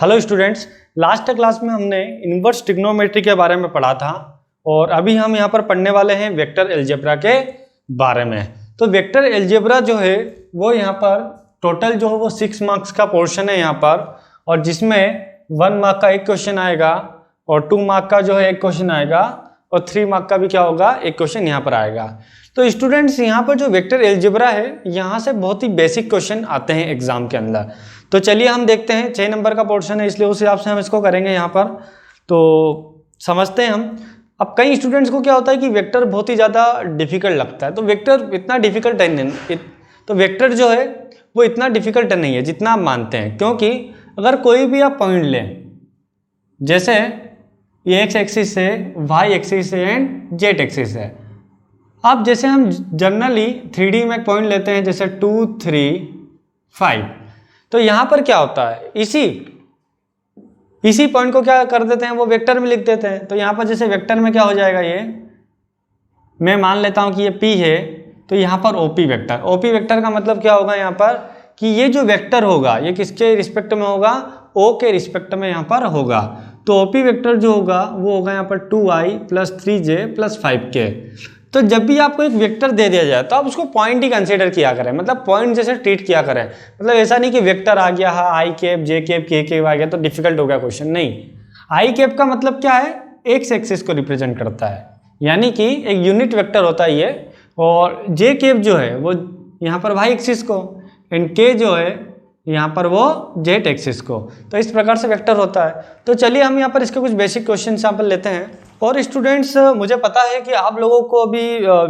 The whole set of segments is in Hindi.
हेलो स्टूडेंट्स, लास्ट क्लास में हमने इनवर्स ट्रिग्नोमेट्री के बारे में पढ़ा था और अभी हम यहाँ पर पढ़ने वाले हैं वेक्टर अलजेब्रा के बारे में। तो वेक्टर अलजेब्रा जो है वो यहाँ पर टोटल जो है वो 6 मार्क्स का पोर्शन है यहाँ पर, और जिसमें 1 मार्क का एक क्वेश्चन आएगा और 2 मार्क का जो है एक क्वेश्चन आएगा और 3 मार्क का भी क्या होगा, एक क्वेश्चन यहाँ पर आएगा। तो स्टूडेंट्स यहाँ पर जो वेक्टर अलजेब्रा है यहाँ से बहुत ही बेसिक क्वेश्चन आते हैं एग्जाम के अंदर। तो चलिए हम देखते हैं, 6 नंबर का पोर्शन है इसलिए उस हिसाब से हम इसको करेंगे यहाँ पर। तो समझते हैं हम। अब कई स्टूडेंट्स को क्या होता है कि वेक्टर बहुत ही ज़्यादा डिफिकल्ट लगता है, तो वेक्टर इतना डिफिकल्ट नहीं, तो वेक्टर जो है वो इतना डिफिकल्ट नहीं है जितना आप मानते हैं। क्योंकि अगर कोई भी आप पॉइंट लें, जैसे ये एक्स एक्सिस है, वाई एक्सिस है एंड जेड एक्सिस है। अब जैसे हम जनरली 3D में पॉइंट लेते हैं, जैसे 2, 3, 5, तो यहाँ पर क्या होता है, इसी पॉइंट को क्या कर देते हैं, वो वेक्टर में लिख देते हैं। तो यहाँ पर जैसे वेक्टर में क्या हो जाएगा, ये मैं मान लेता हूँ कि ये P है, तो यहाँ पर OP वेक्टर। OP वेक्टर का मतलब क्या होगा यहाँ पर कि ये जो वेक्टर होगा ये किसके रिस्पेक्ट में होगा, O के रिस्पेक्ट में यहाँ पर होगा। तो OP वेक्टर जो होगा वो होगा यहाँ पर 2i + 3j + 5k। तो जब भी आपको एक वेक्टर दे दिया जाए तो आप उसको पॉइंट ही कंसीडर किया करें, मतलब पॉइंट जैसे ट्रीट किया करें। मतलब ऐसा नहीं कि वेक्टर आ गया है i cap, j cap, k cap आ गया तो डिफिकल्ट हो गया क्वेश्चन। नहीं, i कैप का मतलब क्या है, एक्स एक्सिस को रिप्रेजेंट करता है, यानी कि एक यूनिट वेक्टर होता है ये। और j कैप जो है वो यहाँ पर y एक्सिस को, एंड k जो है यहाँ पर वो जेड एक्सिस को। तो इस प्रकार से वेक्टर होता है। तो चलिए हम यहाँ पर इसके कुछ बेसिक क्वेश्चन यहाँ पर लेते हैं। और स्टूडेंट्स, मुझे पता है कि आप लोगों को अभी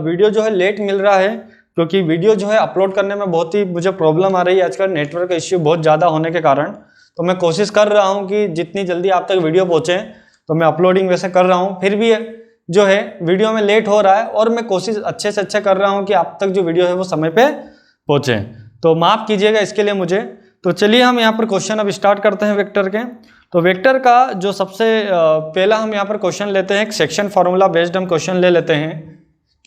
वीडियो जो है लेट मिल रहा है, क्योंकि वीडियो जो है अपलोड करने में बहुत ही मुझे प्रॉब्लम आ रही है आजकल, नेटवर्क इश्यू बहुत ज़्यादा होने के कारण। तो मैं कोशिश कर रहा हूँ कि जितनी जल्दी आप तक वीडियो पहुँचे, तो मैं अपलोडिंग वैसे कर रहा हूँ, फिर भी जो है वीडियो में लेट हो रहा है, और मैं कोशिश अच्छे से अच्छा कर रहा हूँ कि आप तक जो वीडियो है वो समय पर पहुँचे। तो माफ़ कीजिएगा इसके लिए मुझे। तो चलिए हम यहाँ पर क्वेश्चन अब स्टार्ट करते हैं वेक्टर के। तो वेक्टर का जो सबसे पहला हम यहाँ पर क्वेश्चन लेते हैं, एक सेक्शन फार्मूला बेस्ड हम क्वेश्चन ले लेते हैं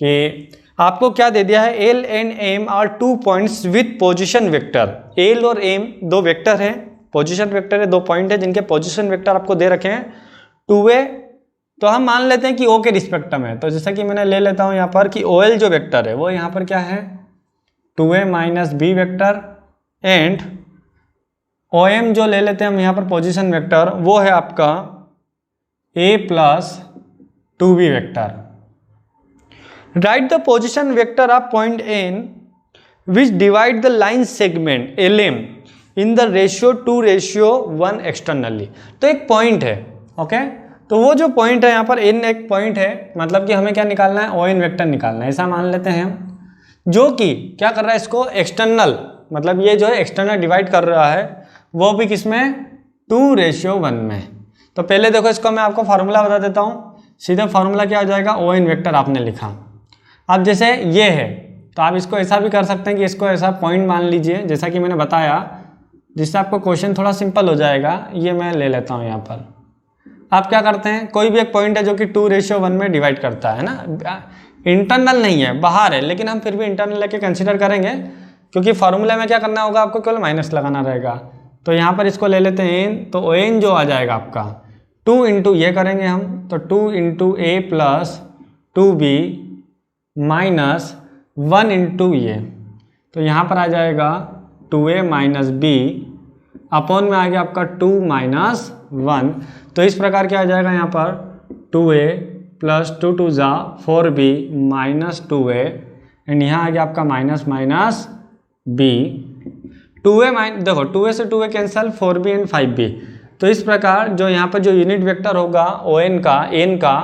कि आपको क्या दे दिया है, L and M are 2 points with position vector. L और एम 2 वेक्टर है, पोजीशन वेक्टर है, 2 पॉइंट है जिनके पोजीशन वेक्टर आपको दे रखे हैं 2a। तो हम मान लेते हैं कि ओ के रिस्पेक्ट में है। तो जैसा कि मैंने ले लेता हूँ यहाँ पर कि ओ एल जो वेक्टर है वो यहाँ पर क्या है, 2a - b vector, and O M जो ले लेते हैं हम यहाँ पर पोजीशन वेक्टर, वो है आपका a + 2b vector. Right the position vector of point n which divide the line segment LM in the ratio 2:1 externally. तो एक पॉइंट है, ओके। तो वो जो पॉइंट है यहाँ पर n एक पॉइंट है, मतलब कि हमें क्या निकालना है, ON वेक्टर निकालना है, ऐसा मान लेते हैं, जो कि क्या कर रहा है, इसको एक्सटर्नल, मतलब ये जो है एक्सटर्नल डिवाइड कर रहा है, वो भी किसमें, 2:1 में। तो पहले देखो इसको मैं आपको फार्मूला बता देता हूँ। सीधा फार्मूला क्या हो जाएगा, ON वेक्टर आपने लिखा। अब जैसे ये है तो आप इसको ऐसा भी कर सकते हैं कि इसको ऐसा पॉइंट मान लीजिए, जैसा कि मैंने बताया, जिससे आपको क्वेश्चन थोड़ा सिंपल हो जाएगा। ये मैं ले लेता हूँ यहाँ पर। आप क्या करते हैं, कोई भी एक पॉइंट है जो कि 2:1 में डिवाइड करता है ना, इंटरनल नहीं है, बाहर है, लेकिन हम फिर भी इंटरनल लेके कंसिडर करेंगे, क्योंकि फार्मूले में क्या करना होगा, आपको केवल माइनस लगाना रहेगा। तो यहाँ पर इसको ले लेते हैं n, तो n जो आ जाएगा आपका 2 इंटू ये करेंगे हम, तो 2 इंटू a + 2b - 1 इंटू ये, तो यहाँ पर आ जाएगा 2a - b अपॉन में आ गया आपका 2 - 1। तो इस प्रकार क्या आ जाएगा यहाँ पर 2a + 2 2 = 4b - 2a, एंड यहाँ आ गया आपका माइनस b। 2a देखो 2a से 2a cancel, 4b and 5b। तो इस प्रकार जो यहाँ पर जो यूनिट वेक्टर होगा ON का, n का,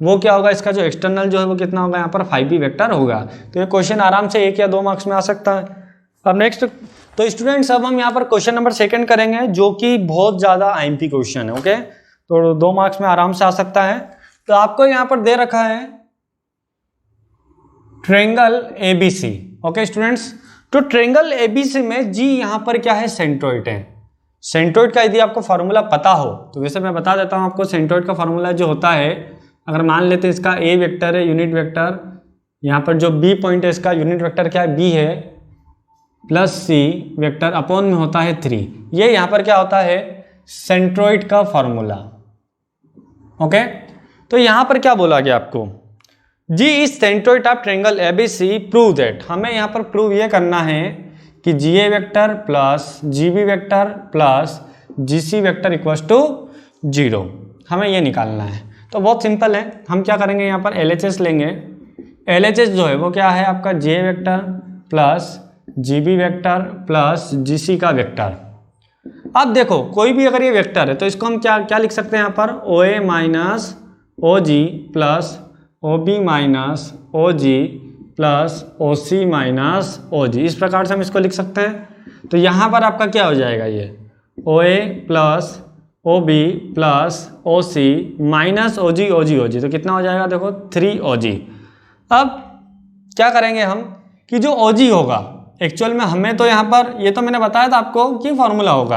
वो क्या होगा, इसका जो एक्सटर्नल जो है वो कितना होगा, यहाँ पर 5b वेक्टर होगा। तो ये क्वेश्चन आराम से 1 या 2 मार्क्स में आ सकता है। अब नेक्स्ट, तो स्टूडेंट्स अब हम यहाँ पर क्वेश्चन नंबर 2 करेंगे, जो कि बहुत ज़्यादा IMP क्वेश्चन है, ओके। तो 2 मार्क्स में आराम से आ सकता है। तो आपको यहाँ पर दे रखा है ट्रायंगल ABC, ओके स्टूडेंट्स। तो ट्रायंगल ABC में जी यहाँ पर क्या है, सेंट्रोइड है। सेंट्रोइड का यदि आपको फार्मूला पता हो तो वैसे मैं बता देता हूँ आपको। सेंट्रोइड का फार्मूला जो होता है, अगर मान लेते हैं इसका A वेक्टर है, यूनिट वेक्टर, यहाँ पर जो B पॉइंट है इसका यूनिट वेक्टर क्या है, B है, +c वेक्टर अपॉन में होता है 3। ये यहाँ पर क्या होता है, सेंट्रोइड का फॉर्मूला। ओके, तो यहां पर क्या बोला गया आपको, G is centroid of triangle ABC, prove that. हमें यहां पर प्रूव ये करना है कि GA vector plus GB vector plus GC vector equals to 0, हमें ये निकालना है। तो बहुत सिंपल है, हम क्या करेंगे यहाँ पर LHS लेंगे। LHS जो है वो क्या है आपका J vector plus GB vector plus GC का वेक्टर। अब देखो कोई भी अगर ये वेक्टर है तो इसको हम क्या क्या लिख सकते हैं यहाँ पर, OA minus OG plus OB minus OG plus OC minus OG, इस प्रकार से हम इसको लिख सकते हैं। तो यहाँ पर आपका क्या हो जाएगा, ये OA plus OB plus OC minus OG OG OG, तो कितना हो जाएगा देखो 3OG। अब क्या करेंगे हम कि जो OG होगा एक्चुअल में हमें तो यहाँ पर ये तो मैंने बताया था आपको कि फॉर्मूला होगा।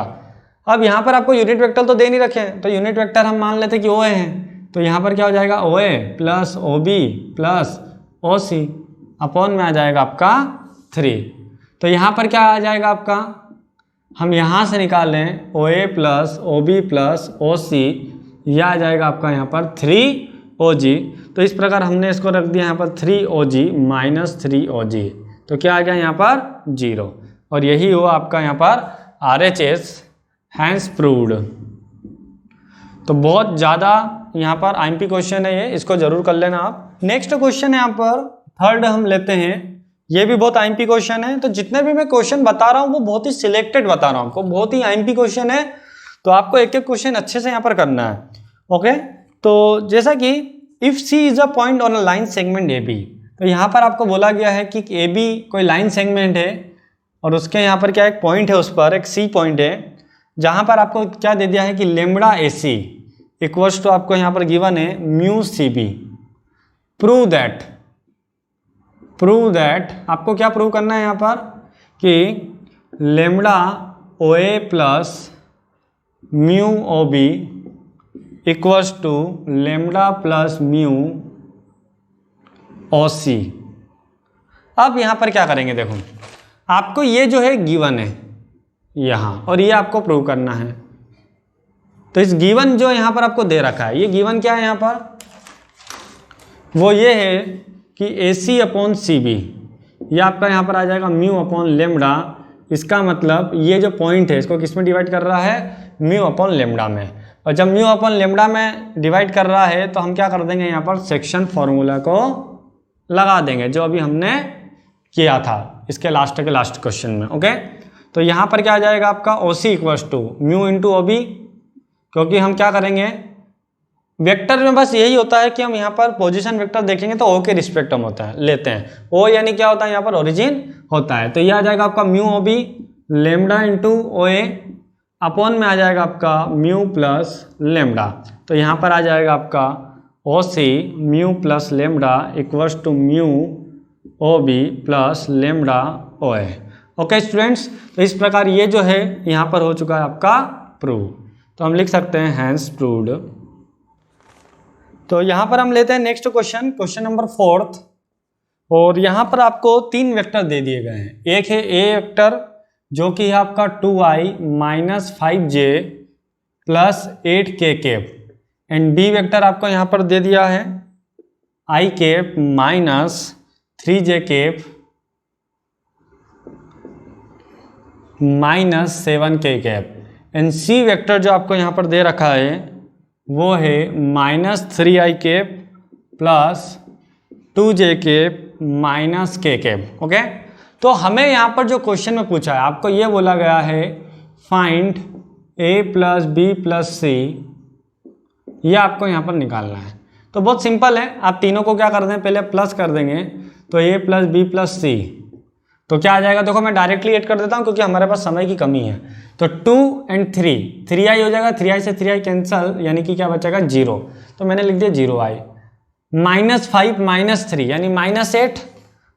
अब यहाँ पर आपको यूनिट वेक्टर तो दे नहीं रखे हैं, तो यूनिट वेक्टर हम मान लेते कि OA है, तो यहाँ पर क्या हो जाएगा OA plus OB plus OC upon में आ जाएगा आपका 3। तो यहाँ पर क्या आ जाएगा आपका, हम यहाँ से निकाल लें OA plus OB plus OC, यह आ जाएगा आपका यहाँ पर 3OG। तो इस प्रकार हमने इसको रख दिया यहाँ पर 3OG माइनस 3OG, तो क्या आ गया यहाँ पर 0। और यही हुआ आपका यहाँ पर RHS, हैंस प्रूव्ड। तो बहुत ज़्यादा यहाँ पर IMP क्वेश्चन है ये, इसको जरूर कर लेना आप। नेक्स्ट क्वेश्चन यहाँ पर थर्ड हम लेते हैं, ये भी बहुत IMP क्वेश्चन है। तो जितने भी मैं क्वेश्चन बता रहा हूँ वो बहुत ही सिलेक्टेड बता रहा हूँ आपको, बहुत ही IMP क्वेश्चन है, तो आपको एक एक क्वेश्चन अच्छे से यहाँ पर करना है। ओके, तो जैसा कि if C is a point on a line segment AB, तो यहाँ पर आपको बोला गया है कि AB कोई लाइन सेगमेंट है और उसके यहाँ पर क्या एक पॉइंट है, उस पर एक C पॉइंट है, जहाँ पर आपको क्या दे दिया है कि लेमड़ा AC इक्वल्स टू आपको यहाँ पर गिवन है म्यू CB। प्रूव दैट आपको क्या प्रूव करना है यहाँ पर कि lambda OA plus mu OB equals to lambda plus mu OC। अब यहाँ पर क्या करेंगे, देखो आपको ये जो है गिवन है यहाँ, और ये आपको प्रूव करना है। तो इस गिवन जो यहाँ पर आपको दे रखा है, ये गिवन क्या है यहाँ पर, वो ये है कि AC अपॉन CB, ये आपका यहाँ पर आ जाएगा म्यू अपॉन लेमड़ा। इसका मतलब ये जो पॉइंट है इसको किस में डिवाइड कर रहा है, म्यू अपॉन लेमड़ा में। और जब म्यू अपॉन लेमड़ा में डिवाइड कर रहा है तो हम क्या कर देंगे, यहाँ पर सेक्शन फॉर्मूला को लगा देंगे जो अभी हमने किया था इसके लास्ट क्वेश्चन में। ओके, तो यहाँ पर क्या आ जाएगा आपका OC equals to mu into OB, क्योंकि हम क्या करेंगे वेक्टर में बस यही होता है कि हम यहाँ पर पोजीशन वेक्टर देखेंगे तो O के रिस्पेक्ट हम लेते हैं। O यानी क्या होता है यहाँ पर, ओरिजिन होता है। तो ये आ जाएगा आपका mu OB lambda into OA upon में आ जाएगा आपका म्यू प्लस लेमड़ा। तो यहाँ पर आ जाएगा आपका OC mu plus lambda equals to mu OB plus lambda OA। Okay students, तो इस प्रकार ये जो है यहाँ पर हो चुका है आपका प्रूव। तो हम लिख सकते हैं हैंस प्रूव्ड। तो यहाँ पर हम लेते हैं नेक्स्ट क्वेश्चन, क्वेश्चन नंबर 4। और यहाँ पर आपको 3 वेक्टर दे दिए गए हैं। एक है A वेक्टर जो कि है आपका 2i minus 5j plus 8k cap, and B vector आपको यहाँ पर दे दिया है i cap minus 3j cap minus 7k cap, and C vector जो आपको यहाँ पर दे रखा है वो है minus 3i cap plus 2j cap minus k cap. Okay, तो हमें यहाँ पर जो क्वेश्चन में पूछा है आपको ये बोला गया है find A plus B plus C, ये आपको यहाँ पर निकालना है। तो बहुत सिंपल है, आप तीनों को क्या कर दें, पहले प्लस कर देंगे तो A plus B plus C, तो क्या आ जाएगा, देखो मैं डायरेक्टली ऐड कर देता हूँ क्योंकि हमारे पास समय की कमी है। तो 2 एंड 3i हो जाएगा, 3i से 3i कैंसल, यानी कि क्या बचेगा 0, तो मैंने लिख दिया 0i माइनस 5 माइनस 3 यानी माइनस 8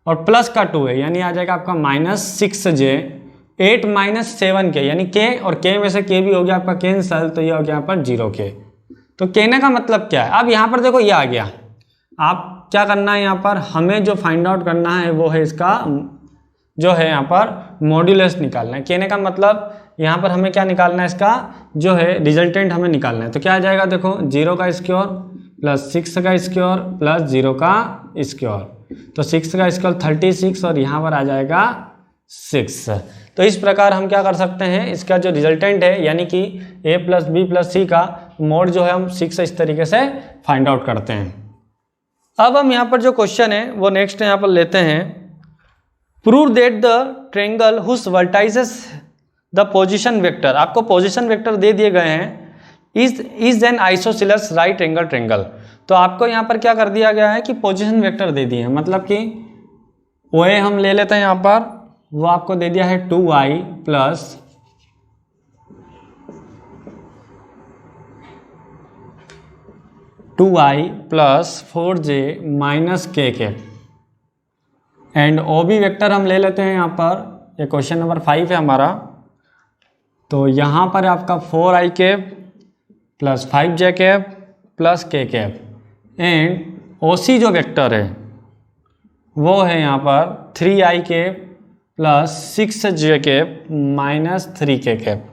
और प्लस का 2 है यानी आ जाएगा आपका माइनस 6j 8 माइनस 7k यानी k, और k में से k भी हो गया आपका कैंसल, तो ये हो गया यहाँ पर 0k। तो कहने का मतलब क्या है, अब यहाँ पर देखो ये आ गया, आप क्या करना है यहाँ पर हमें जो फाइंड आउट करना है वो है इसका जो है यहाँ पर मॉड्यूलस निकालना है। कहने का मतलब यहाँ पर हमें क्या निकालना है, इसका जो है रिजल्टेंट हमें निकालना है। तो क्या आ जाएगा, देखो 0 का स्क्वायर प्लस 6 का स्क्वायर प्लस 0 का स्क्वायर, तो 6 का स्क्वायर 36 और यहाँ पर आ जाएगा 6। तो इस प्रकार हम क्या कर सकते हैं, इसका जो रिजल्टेंट है यानी कि a प्लस बी प्लस सी का मोड जो है हम 6 इस तरीके से फाइंड आउट करते हैं। अब हम यहाँ पर जो क्वेश्चन है वो नेक्स्ट यहाँ पर लेते हैं। Prove that the triangle whose vertices the position vector, आपको पोजीशन वेक्टर दे दिए गए हैं, is an isosceles right angle triangle. तो आपको यहाँ पर क्या कर दिया गया है कि पोजीशन वेक्टर दे दिए हैं, मतलब कि OA हम ले लेते हैं यहाँ पर, वो आपको दे दिया है 2i plus 4j minus k के, एंड OB वेक्टर हम ले लेते हैं यहाँ पर, ये क्वेश्चन नंबर 5 है हमारा। तो यहाँ पर आपका 4i cap plus 5j cap plus k cap, and OC जो वेक्टर है वो है यहाँ पर 3i cap plus 6j cap minus 3k cap.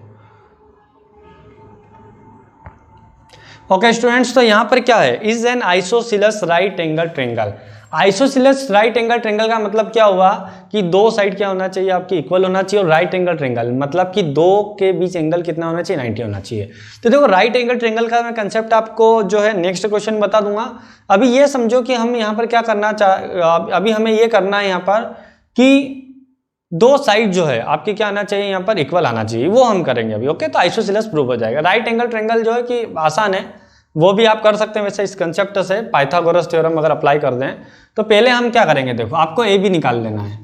Okay students, तो यहाँ पर क्या है, is an isosceles right angle triangle. Isosceles right angle triangle का मतलब क्या हुआ कि दो साइड क्या होना चाहिए, आपकी इक्वल होना चाहिए, और राइट एंगल ट्रायंगल मतलब कि दो के बीच एंगल कितना होना चाहिए, 90 होना चाहिए। तो देखो राइट एंगल ट्रायंगल का मैं कंसेप्ट आपको जो है नेक्स्ट क्वेश्चन बता दूंगा। अभी ये समझो कि हम यहाँ पर क्या करना अभी हमें ये करना है यहाँ पर कि दो साइड जो है आपके क्या आना चाहिए, यहाँ पर इक्वल आना चाहिए, वो हम करेंगे अभी। ओके, तो आइसोसेलेस प्रूव हो जाएगा। राइट एंगल ट्रायंगल जो है कि आसान है, वो भी आप कर सकते हैं वैसे इस कंसेप्ट से, पाइथागोरस थ्योरम अगर अप्लाई कर दें। तो पहले हम क्या करेंगे, देखो आपको ए बी निकाल लेना है।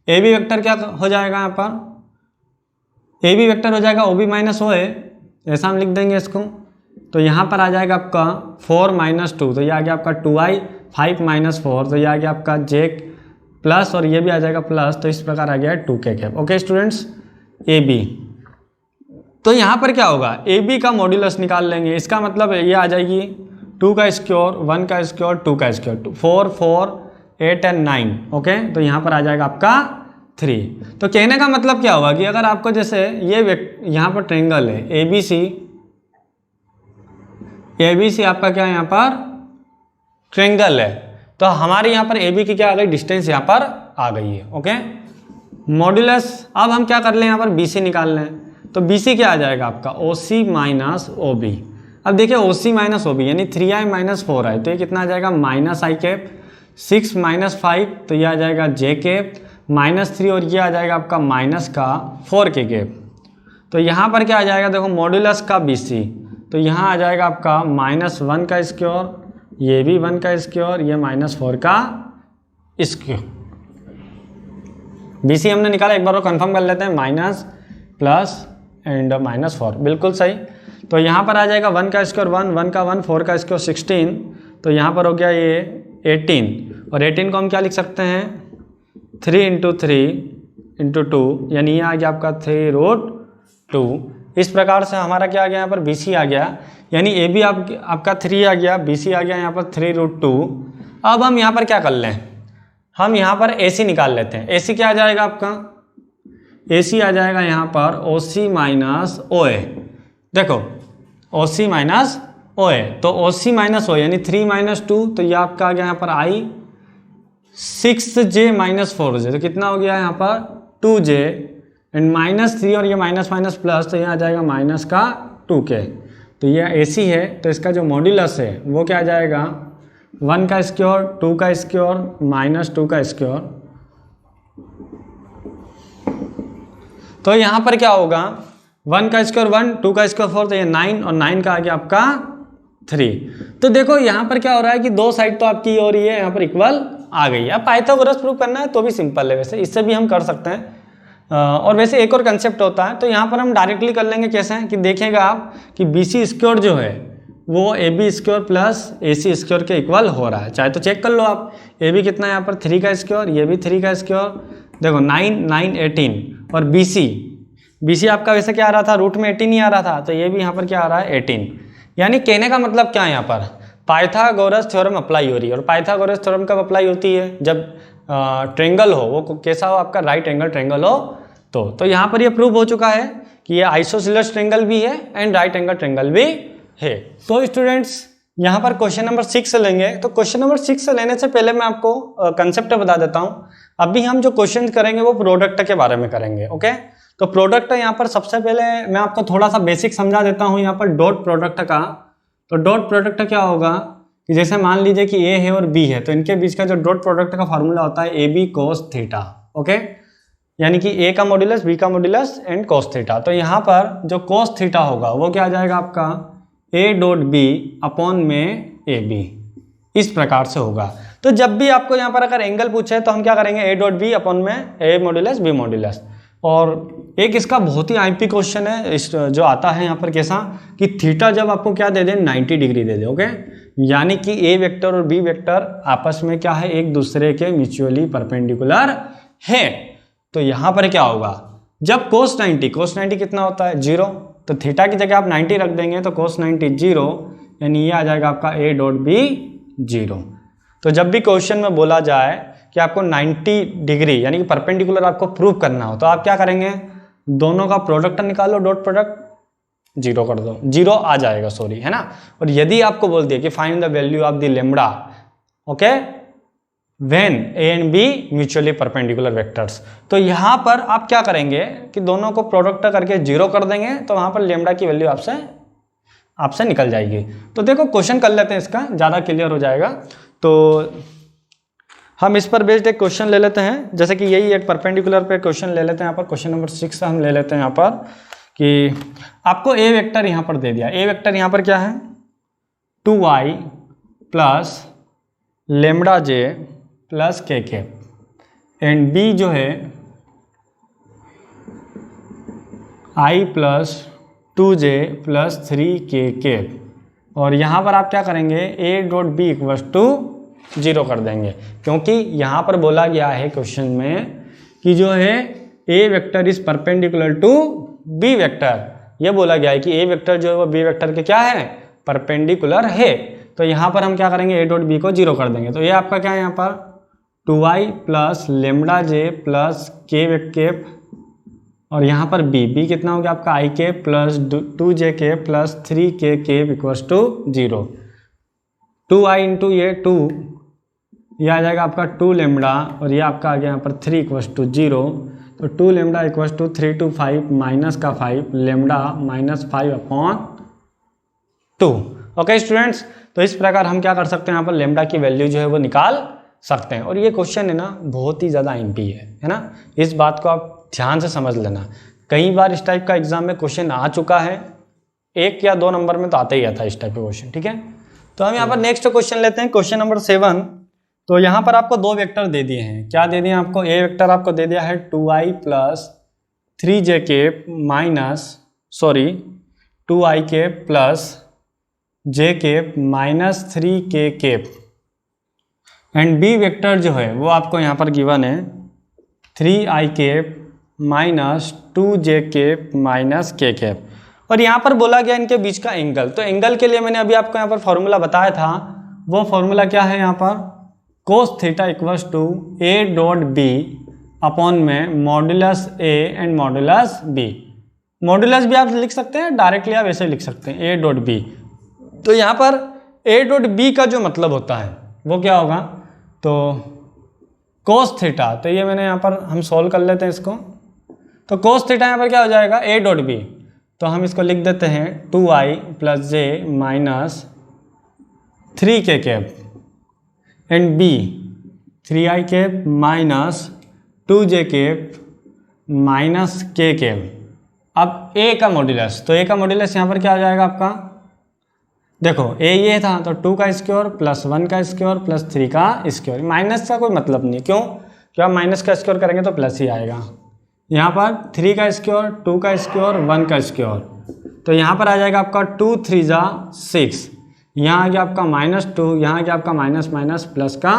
ए बी वेक्टर क्या हो जाएगा, यहाँ पर ए बी वेक्टर हो जाएगा OB माइनस OA, ऐसा हम लिख देंगे इसको। तो यहाँ पर आ जाएगा आपका 4 माइनस 2, तो ये आ गया आपका 2i, 5 माइनस 4, तो ये आ गया आपका j प्लस, और ये भी आ जाएगा प्लस, तो इस प्रकार आ गया 2k cap. Okay students, A B, तो यहाँ पर क्या होगा, ए बी का मॉड्यूलस निकाल लेंगे। इसका मतलब ये आ जाएगी 2 का स्क्वायर, 1 का स्क्वायर, 2 का स्क्वायर, 4 4 8 एंड 9। ओके, तो यहाँ पर आ जाएगा आपका 3। तो कहने का मतलब क्या होगा कि अगर आपको जैसे ये यहाँ पर ट्रायंगल है ABC आपका क्या है यहाँ पर ट्रायंगल है, तो हमारे यहाँ पर AB की क्या आ गई, डिस्टेंस यहाँ पर आ गई है। ओके, मॉड्यूलस अब हम क्या कर लें, यहाँ पर BC निकाल लें। तो BC क्या आ जाएगा आपका OC माइनस OB। अब देखिए OC माइनस OB यानी 3i माइनस 4i, तो ये कितना आ जाएगा माइनस i कैप, 6 माइनस 5, तो ये आ जाएगा j कैप माइनस 3, और ये आ जाएगा आपका माइनस का 4k कैप। तो यहाँ पर क्या आ जाएगा, देखो मॉड्यूलस का BC, तो यहाँ आ जाएगा आपका -1 का स्क्वायर, ये भी 1 का स्क्वायर, ये -4 का स्क्वायर। BC हमने निकाला, एक बार वो कंफर्म कर लेते हैं, माइनस प्लस एंड -4, बिल्कुल सही। तो यहाँ पर आ जाएगा 1 का स्क्वायर 1, 1 का 1, 4 का स्क्वायर 16, तो यहाँ पर हो गया ये 18, और 18 को हम क्या लिख सकते हैं 3 × 3 × 2, यानी ये आ गया आपका 3√2। इस प्रकार से हमारा क्या आ गया यहाँ पर BC आ गया, यानी AB आपका 3 आ गया, BC आ गया यहाँ पर 3√2। अब हम यहाँ पर क्या कर लें, हम यहाँ पर AC निकाल लेते हैं। AC क्या आ जाएगा आपका, AC आ जाएगा यहाँ पर OC माइनस OA। देखो OC माइनस OA, तो OC माइनस OA यानी 3 माइनस 2, तो ये आपका आ गया यहाँ पर I, 6j माइनस 4j, तो कितना हो गया यहाँ पर 2j, एंड -3 और ये माइनस माइनस प्लस, तो ये आ जाएगा माइनस का 2k। तो ये AC है, तो इसका जो मॉड्यूलस है वो क्या आ जाएगा 1 का स्क्वायर, 2 का स्क्वायर, -2 का स्क्वायर। तो यहाँ पर क्या होगा 1 का स्क्वायर 1, 2 का स्क्वायर 4, तो ये 9, और 9 का आ गया आपका 3। तो देखो यहाँ पर क्या हो रहा है कि दो साइड तो आपकी हो रही है यहाँ पर इक्वल आ गई है। अब पाइथागोरस प्रूफ करना है तो भी सिंपल है, वैसे इससे भी हम कर सकते हैं। और वैसे एक और कंसेप्ट होता है, तो यहाँ पर हम डायरेक्टली कर लेंगे। कैसे कि देखिएगा आप कि BC स्क्वायर जो है वो AB square plus AC square के इक्वल हो रहा है, चाहे तो चेक कर लो आप। AB कितना है यहाँ पर 3 का स्क्वायर, ये भी 3 का स्क्वायर, देखो 9 9 18, और BC आपका वैसे क्या आ रहा था, रूट में 18 ही आ रहा था, तो ये भी यहाँ पर क्या आ रहा है 18। यानी कहने का मतलब क्या है, यहाँ पर पाइथागोरस थ्योरम अप्लाई हो रही है। और पाइथागोरस थ्योरम कब अप्लाई होती है, जब ट्रायंगल हो, वो कैसा हो आपका राइट एंगल ट्रायंगल हो। तो यहाँ पर ये प्रूव हो चुका है कि ये आइसोसेलेस ट्रायंगल भी है एंड राइट एंगल ट्रायंगल भी है। तो स्टूडेंट्स यहाँ पर क्वेश्चन नंबर 6 लेंगे। तो क्वेश्चन नंबर 6 लेने से पहले मैं आपको कंसेप्ट बता देता हूँ। अभी हम जो क्वेश्चन करेंगे वो प्रोडक्ट के बारे में करेंगे। ओके, तो प्रोडक्ट यहाँ पर सबसे पहले मैं आपको थोड़ा सा बेसिक समझा देता हूँ यहाँ पर डॉट प्रोडक्ट का। तो डॉट प्रोडक्ट क्या होगा कि जैसे मान लीजिए कि ए है और बी है, तो इनके बीच का जो डॉट प्रोडक्ट का फॉर्मूला होता है A B cos theta. Okay, यानी कि ए का मॉड्यूलस बी का मॉड्यूलस एंड कोस थीटा। तो यहाँ पर जो कोस थीटा होगा वो क्या आ जाएगा आपका ए डॉट बी अपॉन में ए बी, इस प्रकार से होगा। तो जब भी आपको यहाँ पर अगर एंगल पूछे तो हम क्या करेंगे ए डॉट बी अपॉन में ए मॉड्यूलस बी मॉड्यूलस। और एक इसका बहुत ही आईपी क्वेश्चन है इस जो आता है यहाँ पर कैसा कि थीटा जब आपको क्या दे दे 90 डिग्री दे दे। ओके, यानी कि ए वेक्टर और बी वेक्टर आपस में क्या है एक दूसरे के म्यूचुअली परपेंडिकुलर है। तो यहाँ पर क्या होगा जब cos 90 कितना होता है 0, तो थीटा की जगह आप 90 रख देंगे तो cos 90 0, यानी ये आ जाएगा आपका a डॉट बी 0। तो जब भी क्वेश्चन में बोला जाए कि आपको 90 डिग्री यानी कि परपेंडिकुलर आपको प्रूव करना हो तो आप क्या करेंगे, दोनों का प्रोडक्ट निकालो, डॉट प्रोडक्ट 0 कर दो, 0 आ जाएगा सॉरी, है ना। और यदि आपको बोल दिया कि find the value of the lambda okay when A and B mutually perpendicular vectors, तो यहाँ पर आप क्या करेंगे कि दोनों को प्रोडक्ट करके 0 कर देंगे तो वहाँ पर लैम्बडा की वैल्यू आपसे निकल जाएगी। तो देखो क्वेश्चन कर लेते हैं, इसका ज़्यादा क्लियर हो जाएगा। तो हम इस पर बेस्ड एक क्वेश्चन ले लेते हैं, जैसे कि यही एक परपेंडिकुलर पे क्वेश्चन ले लेते हैं। यहाँ पर क्वेश्चन नंबर 6 हम ले लेते हैं यहाँ पर कि आपको ए वेक्टर यहाँ पर दे दिया। ए वेक्टर यहाँ पर क्या है 2i प्लस लैम्बडा जे प्लस के एंड बी जो है i plus 2j plus 3k। और यहाँ पर आप क्या करेंगे a dot B equals to 0 कर देंगे, क्योंकि यहाँ पर बोला गया है क्वेश्चन में कि जो है a vector is perpendicular to b vector. ये बोला गया है कि a वेक्टर जो है वो b वेक्टर के क्या है परपेंडिकुलर है। तो यहाँ पर हम क्या करेंगे a डॉट बी को 0 कर देंगे। तो ये आपका क्या है यहाँ पर 2i प्लस लैम्बडा जे प्लस के और यहाँ पर b कितना हो गया आपका i के प्लस 2j के plus 3k equals to 0। 2i into ये 2, ये आ जाएगा आपका 2 लैम्बडा और ये आपका आ गया यहाँ पर 3 इक्वल्स टू 0। तो 2 lambda equals to 3 to 5 minus का 5 lambda minus 5 upon 2। Okay students, तो इस प्रकार हम क्या कर सकते हैं यहाँ पर लैम्बडा की वैल्यू जो है वो निकाल सकते हैं। और ये क्वेश्चन है ना बहुत ही ज़्यादा एमपी है ना, इस बात को आप ध्यान से समझ लेना। कई बार इस टाइप का एग्जाम में क्वेश्चन आ चुका है, 1 या 2 नंबर में तो आता ही आता है इस टाइप का क्वेश्चन। ठीक है, तो हम यहाँ पर नेक्स्ट क्वेश्चन लेते हैं, क्वेश्चन नंबर 7। तो यहाँ पर आपको 2 वेक्टर दे दिए हैं। क्या दे दिए आपको, ए वेक्टर आपको दे दिया है 2i प्लस 3j के माइनस 2i के प्लस j के minus 3k and B vector जो है वो आपको यहाँ पर गिवन है 3i के माइनस 2j के माइनस k। और यहाँ पर बोला गया इनके बीच का एंगल। तो एंगल के लिए मैंने अभी आपको यहाँ पर फॉर्मूला बताया था, वो फॉर्मूला क्या है यहाँ पर cos theta equals to a dot B upon में modulus a and modulus b। Modulus भी आप लिख सकते हैं डायरेक्टली, आप ऐसे लिख सकते हैं a डॉट बी। तो यहाँ पर a डॉट बी का जो मतलब होता है वो क्या होगा, तो cos थीटा। तो ये मैंने यहाँ पर हम सॉल्व कर लेते हैं इसको। तो cos थीटा यहाँ पर क्या हो जाएगा a डॉट बी, तो हम इसको लिख देते हैं 2i plus J minus 3k and b 3i के माइनस 2j के माइनस k। अब a का मॉड्यूलस, तो a का मॉड्यूलस यहाँ पर क्या आ जाएगा आपका, देखो a ये था तो 2 का स्क्वायर प्लस 1 का स्क्वायर प्लस 3 का स्क्वायर। माइनस का कोई मतलब नहीं, क्यों आप माइनस का स्क्वायर करेंगे तो प्लस ही आएगा। यहाँ पर 3 का स्क्वायर 2 का स्क्वायर 1 का स्क्वायर, तो यहाँ पर आ जाएगा आपका 2 3 जा 6, यहाँ आ गया आपका माइनस 2, यहाँ आ गया आपका माइनस माइनस प्लस का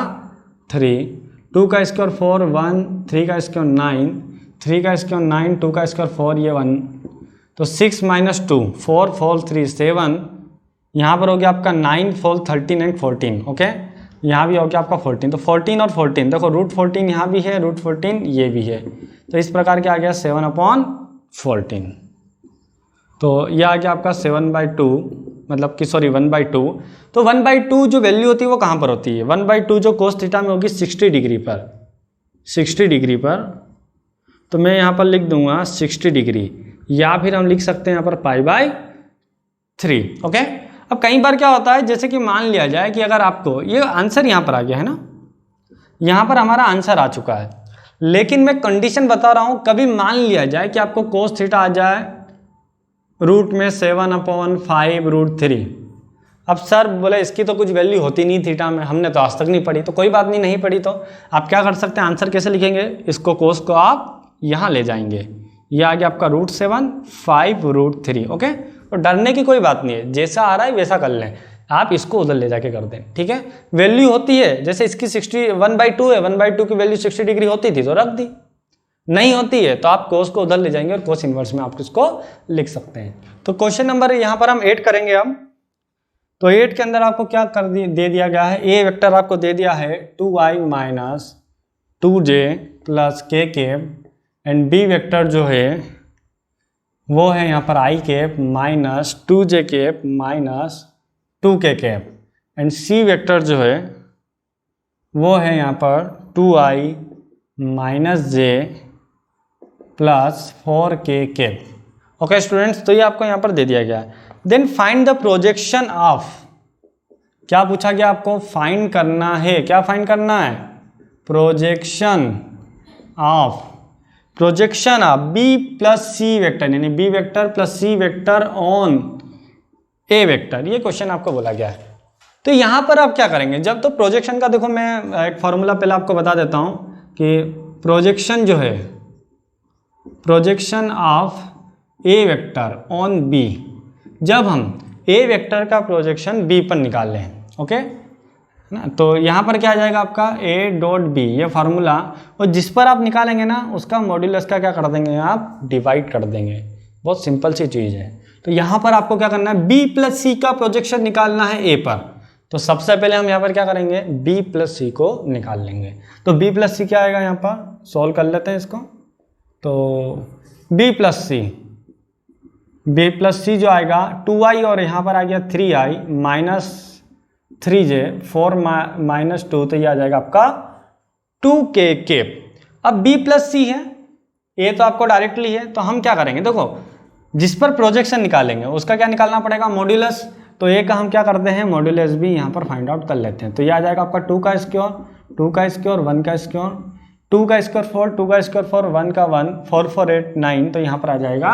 3, 2 का स्क्वायर 4 1, 3 का स्क्वायर 9, 3 का स्क्वायर 9, 2 का स्क्वायर 4 ये 1, तो 6 माइनस 2 4 4 3 7, यहाँ पर हो गया आपका 9 4 13 एंड 14। ओके, यहाँ भी हो गया आपका 14, तो 14 और 14 देखो रूट 14 यहाँ भी है, रूट 14 ये भी है, तो इस प्रकार क्या आ गया 7/14। तो ये आ गया आपका 7/2, मतलब कि सॉरी 1/2। तो 1/2 जो वैल्यू होती है वो कहाँ पर होती है? 1/2 जो कोस थीटा में होगी 60 डिग्री पर, 60 डिग्री पर। तो मैं यहाँ पर लिख दूंगा 60 डिग्री, या फिर हम लिख सकते हैं यहाँ पर π/3। ओके। अब कई बार क्या होता है, जैसे कि मान लिया जाए कि अगर आपको ये आंसर यहाँ पर आ गया है ना, यहाँ पर हमारा आंसर आ चुका है, लेकिन मैं कंडीशन बता रहा हूँ, कभी मान लिया जाए कि आपको कोस थीटा आ जाए रूट में 7/5√3। अब सर बोले इसकी तो कुछ वैल्यू होती नहीं थीटा में, हमने तो आज तक नहीं पढ़ी। तो कोई बात नहीं, नहीं पढ़ी तो आप क्या कर सकते हैं, आंसर कैसे लिखेंगे, इसको कोस को आप यहाँ ले जाएंगे, ये आ गया आपका √7/5√3। ओके। तो डरने की कोई बात नहीं है, जैसा आ रहा है वैसा कर लें, आप इसको उधर ले जाके कर दें, ठीक है। वैल्यू होती है, जैसे इसकी 1/2 है, 1/2 की वैल्यू 60 डिग्री होती थी तो रख दी, नहीं होती है तो आप कोस को उधर ले जाएंगे और कोस इनवर्स में आप इसको लिख सकते हैं। तो क्वेश्चन नंबर यहाँ पर हम 8 करेंगे हम। तो 8 के अंदर आपको क्या दे दिया गया है, ए वेक्टर आपको दे दिया है 2i - 2j + k and B vector जो है वो है यहाँ पर i - 2j - 2k and C vector जो है वो है यहाँ पर 2i - j + 4k। Okay students, तो ये आपको यहाँ पर दे दिया गया है। Then find the projection of, क्या पूछा गया आपको, फाइंड करना है, क्या फाइंड करना है, projection of B plus C vector, यानी B vector plus C vector on A vector, ये क्वेश्चन आपको बोला गया है। तो यहाँ पर आप क्या करेंगे, जब तो प्रोजेक्शन का देखो मैं एक फॉर्मूला पहले आपको बता देता हूँ कि प्रोजेक्शन जो है, projection of A vector on B, जब हम ए वेक्टर का प्रोजेक्शन बी पर निकाल लें, ओके ना, तो यहाँ पर क्या आ जाएगा आपका a.b, ये फार्मूला, और जिस पर आप निकालेंगे ना उसका मॉड्यूलस का क्या कर देंगे आप, डिवाइड कर देंगे। बहुत सिंपल सी चीज़ है। तो यहाँ पर आपको क्या करना है, b + c का प्रोजेक्शन निकालना है a पर। तो सबसे पहले हम यहाँ पर क्या करेंगे, b + c को निकाल लेंगे। तो b + c क्या आएगा, यहाँ पर सॉल्व कर लेते हैं इसको। तो b + c जो आएगा 2i और यहाँ पर आ गया 3i - 3j 4 - 2, तो ये आ जाएगा आपका 2k। अब b + c है, a तो आपको डायरेक्टली है, तो हम क्या करेंगे, देखो जिस पर प्रोजेक्शन निकालेंगे उसका क्या निकालना पड़ेगा, मॉड्यूलस। तो a का हम क्या करते हैं, मॉड्यूलस भी यहाँ पर फाइंड आउट कर लेते हैं। तो ये आ जाएगा आपका 2 का स्क्वायर, 2 का स्क्वायर, 1 का स्क्वायर, 2 का स्क्वायर 4, 2 का स्क्वायर 4, 1 का 1, 4 4 8 9, तो यहाँ पर आ जाएगा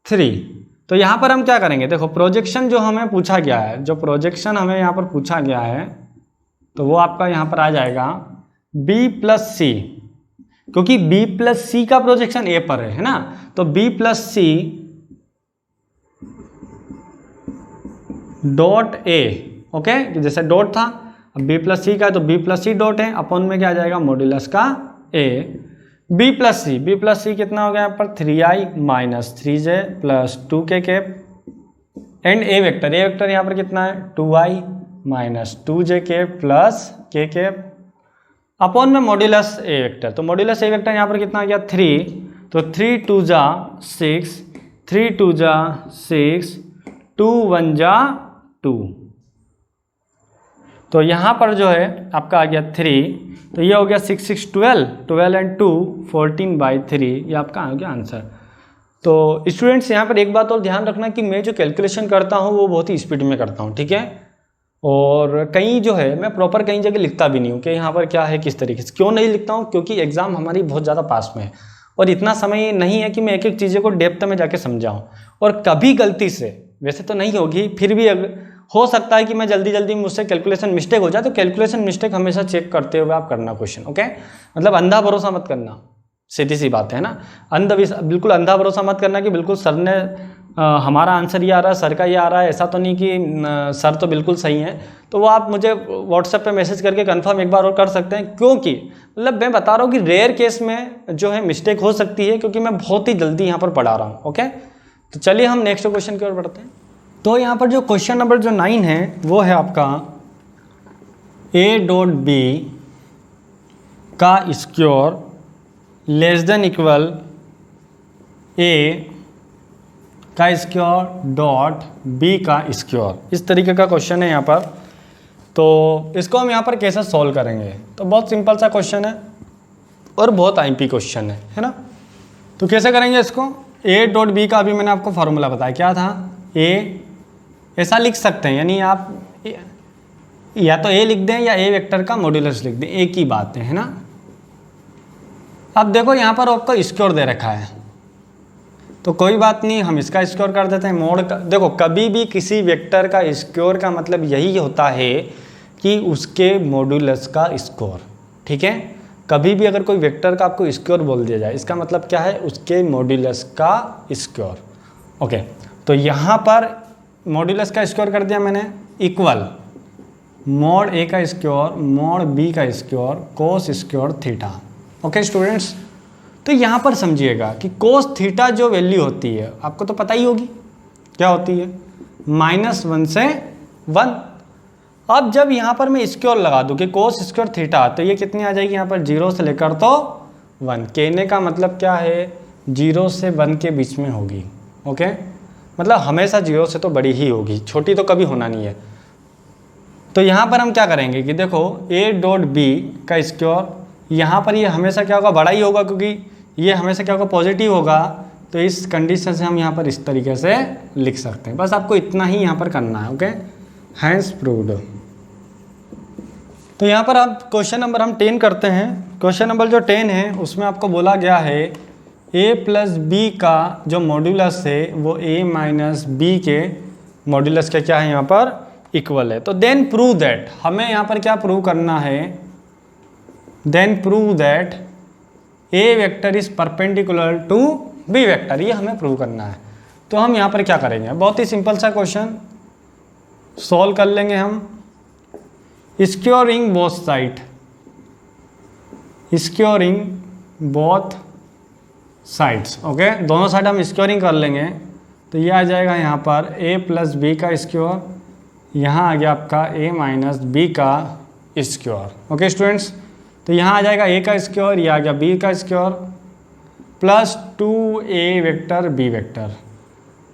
3। तो यहाँ पर हम क्या करेंगे, देखो प्रोजेक्शन जो हमें पूछा गया है, जो प्रोजेक्शन हमें यहाँ पर पूछा गया है, तो वो आपका यहाँ पर आ जाएगा b + c, क्योंकि b + c का प्रोजेक्शन a पर है ना, तो b + c dot a, okay, जैसे डॉट था, अब b + c का है तो b + c डॉट है, अपॉन में क्या आ जाएगा, मॉड्यूलस का a, b + c कितना हो गया यहाँ पर 3i - 3j + 2k and A vector यहाँ पर कितना है 2i - 2j + k अपॉन में मॉड्यूलस ए वेक्टर। तो मॉड्यूलस ए वेक्टर यहाँ पर कितना आ गया 3, तो 3 2 जा 6, 3 2 जा 6, 2 1 जा 2, तो यहाँ पर जो है आपका आ गया 3, तो ये हो गया 6 6 12, 12 एंड 2 14/3, ये आपका आ गया आंसर। तो स्टूडेंट्स यहाँ पर एक बात और ध्यान रखना कि मैं जो कैलकुलेशन करता हूँ वो बहुत ही स्पीड में करता हूँ, ठीक है। और कहीं जो है मैं प्रॉपर कहीं जगह लिखता भी नहीं हूँ कि यहाँ पर क्या है किस तरीके से, क्यों नहीं लिखता हूँ, क्योंकि एग्ज़ाम हमारी बहुत ज़्यादा पास में है और इतना समय नहीं है कि मैं एक एक चीज़ों को डेप्थ में जाके समझाऊँ। और कभी गलती से, वैसे तो नहीं होगी, फिर भी हो सकता है कि मैं जल्दी मुझसे कैलकुलेशन मिस्टेक हो जाए, तो कैलकुलेशन मिस्टेक हमेशा चेक करते हुए आप करना क्वेश्चन, ओके। मतलब अंधा भरोसा मत करना, सीधी सी बात है ना, बिल्कुल अंधा भरोसा मत करना कि बिल्कुल सर ने हमारा आंसर ये आ रहा है, सर का ये आ रहा है, ऐसा तो नहीं कि सर तो बिल्कुल सही है। तो वो आप मुझे व्हाट्सएप पे मैसेज करके कंफर्म एक बार और कर सकते हैं, क्योंकि मतलब मैं बता रहा हूँ कि रेयर केस में जो है मिस्टेक हो सकती है, क्योंकि मैं बहुत ही जल्दी यहाँ पर पढ़ा रहा हूँ, ओके। तो चलिए हम नेक्स्ट क्वेश्चन की ओर बढ़ते हैं। तो यहाँ पर जो क्वेश्चन नंबर जो 9 है वो है आपका a.b का स्क्वायर <= a का स्क्वायर डॉट बी का स्क्वायर, इस तरीके का क्वेश्चन है यहाँ पर। तो इसको हम यहाँ पर कैसे सॉल्व करेंगे, तो बहुत सिंपल सा क्वेश्चन है और बहुत आईएमपी क्वेश्चन है ना। तो कैसे करेंगे इसको, ए डॉट बी का अभी मैंने आपको फार्मूला बताया, क्या था, ए ऐसा लिख सकते हैं, यानी आप या तो ए लिख दें या ए वेक्टर का मॉड्यूलस लिख दें, एक ही बात है ना। अब देखो यहाँ पर आपको स्क्वायर दे रखा है, तो कोई बात नहीं, हम इसका स्क्वायर कर देते हैं मोड का। देखो कभी भी किसी वेक्टर का स्क्वायर का मतलब यही होता है कि उसके मॉड्यूलस का स्क्वायर, ठीक है। कभी भी अगर कोई वेक्टर का आपको स्क्वायर बोल दिया जाए, इसका मतलब क्या है, उसके मॉड्यूलस का स्क्वायर। ओके, तो यहाँ पर मॉड्यूलस का स्क्वायर कर दिया मैंने, इक्वल मोड ए का स्क्वायर मोड बी का square cos square theta. Okay students, तो यहाँ पर समझिएगा कि कोस थीटा जो वैल्यू होती है आपको तो पता ही होगी क्या होती है, -1 से 1। अब जब यहाँ पर मैं स्क्वायर लगा दूँ कि कोस स्क्वायर थीटा, तो ये कितनी आ जाएगी यहाँ पर 0 से लेकर तो 1। कहने का मतलब क्या है, 0 से 1 के बीच में होगी। ओके, मतलब हमेशा 0 से तो बड़ी ही होगी, छोटी तो कभी होना नहीं है। तो यहाँ पर हम क्या करेंगे कि देखो ए डॉट बी का स्क्वायर, यहाँ पर ये हमेशा क्या होगा, बड़ा ही होगा, क्योंकि ये हमेशा क्या होगा, पॉजिटिव होगा। तो इस कंडीशन से हम यहाँ पर इस तरीके से लिख सकते हैं, बस आपको इतना ही यहाँ पर करना है। Okay, hence proved. तो यहाँ पर आप क्वेश्चन नंबर हम 10 करते हैं। क्वेश्चन नंबर जो 10 है उसमें आपको बोला गया है ए प्लस बी का जो मॉड्यूलस है वो ए माइनस बी के मॉड्यूलस के क्या है यहाँ पर इक्वल है। तो देन प्रूव दैट, हमें यहाँ पर क्या प्रूव करना है, then prove that A vector is perpendicular to B vector, ये हमें प्रूव करना है। तो हम यहाँ पर क्या करेंगे, बहुत ही सिंपल सा क्वेश्चन सॉल्व कर लेंगे हम। Scouring both side, scouring both sides. Okay, दोनों साइड हम स्क्योरिंग कर लेंगे। तो ये आ जाएगा यहाँ पर ए प्लस बी का स्क्योर, यहाँ आ गया आपका ए माइनस बी का स्क्वायर। ओके स्टूडेंट्स, तो यहाँ आ जाएगा ए का स्क्वायर, ये आ गया बी का square plus 2a vector B vector.